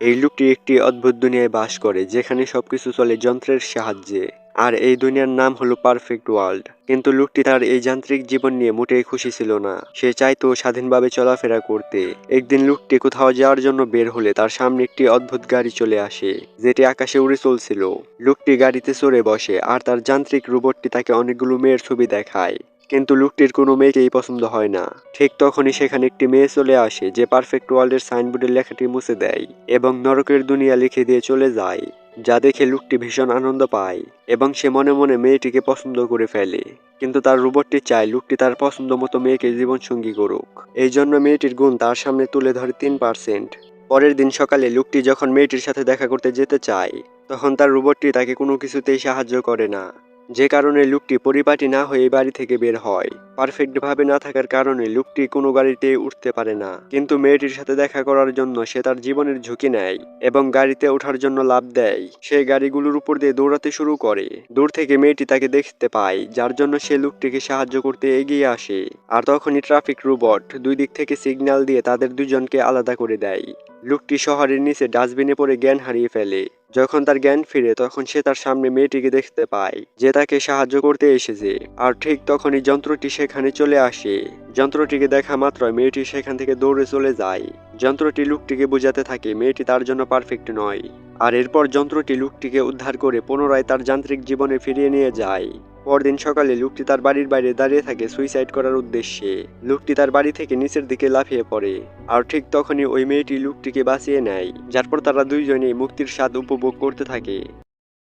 এই লোকটি একটি অদ্ভুত দুনিয়ায় বাস করে যেখানে সবকিছু চলে যন্ত্রের সাহায্যে। আর এই দুনিয়ার নাম হলো পারফেক্ট ওয়ার্ল্ড। কিন্তু লোকটি তার এই যান্ত্রিক জীবন নিয়ে মোটেই খুশি ছিল না। সে চাইতো স্বাধীনভাবে চলাফেরা করতে। একদিন লোকটি কোথাও যাওয়ার জন্য বের হলে তার সামনে একটি অদ্ভুত গাড়ি চলে আসে, যেটি আকাশে উড়ে চলছিল। লোকটি গাড়িতে চড়ে বসে আর তার যান্ত্রিক রোবটটি তাকে অনেকগুলো মেয়ের ছবি দেখায়। কিন্তু লোকটির কোনো মেয়েকেই পছন্দ হয় না। ঠিক তখনই সেখানে একটি মেয়ে চলে আসে, যে পারফেক্ট ওয়ার্ল্ডের সাইনবোর্ডের লেখাটি মুছে দেয় এবং নরকের দুনিয়া লিখে দিয়ে চলে যায়। যা দেখে লোকটি ভীষণ আনন্দ পায় এবং সে মনে মনে মেয়েটিকে পছন্দ করে ফেলে। কিন্তু তার রোবটটি চায় লোকটি তার পছন্দ মতো মেয়েকে জীবনসঙ্গী করুক। এই জন্য মেয়েটির গুণ তার সামনে তুলে ধরে 3%। পরের দিন সকালে লোকটি যখন মেয়েটির সাথে দেখা করতে যেতে চায়, তখন তার রোবটটি তাকে কোনো কিছুতেই সাহায্য করে না। যে কারণে লোকটি পরিপাটি না হয়ে বাড়ি থেকে বের হয়। পারফেক্ট ভাবে না থাকার কারণে লোকটি কোনো গাড়িতে উঠতে পারে না। কিন্তু মেয়েটির সাথে দেখা করার জন্য সে তার জীবনের ঝুঁকি নেয় এবং গাড়িতে ওঠার জন্য লাফ দেয়। সে গাড়িগুলোর উপর দিয়ে দৌড়াতে শুরু করে। দূর থেকে মেয়েটি তাকে দেখতে পায়, যার জন্য সে লোকটিকে সাহায্য করতে এগিয়ে আসে। আর তখনই ট্রাফিক রোবট দুই দিক থেকে সিগন্যাল দিয়ে তাদের দুজনকে আলাদা করে দেয়। লোকটি শহরের নিচে ডাস্টবিনে পড়ে জ্ঞান হারিয়ে ফেলে। যখন তার জ্ঞান ফিরে তখন সে তার সামনে মেয়েটিকে দেখতে পায়, যে তাকে সাহায্য করতে এসেছে। আর ঠিক তখনই যন্ত্রটি সেখানে চলে আসে। যন্ত্রটিকে দেখা মাত্রই মেয়েটি সেখান থেকে দৌড়ে চলে যায়। যন্ত্রটি লোকটিকে বোঝাতে থাকে মেয়েটি তার জন্য পারফেক্ট নয়। আর এরপর যন্ত্রটি লোকটিকে উদ্ধার করে পুনরায় তার যান্ত্রিক জীবনে ফিরিয়ে নিয়ে যায়। পরদিন সকালে লোকটি তার বাড়ির বাইরে দাঁড়িয়ে থাকে সুইসাইড করার উদ্দেশ্যে। লোকটি তার বাড়ি থেকে নিচের দিকে লাফিয়ে পড়ে। আর ঠিক তখনই ওই মেয়েটি লোকটিকে বাঁচিয়ে নেয়, যার পর তারা দুইজনেই মুক্তির স্বাদ উপভোগ করতে থাকে।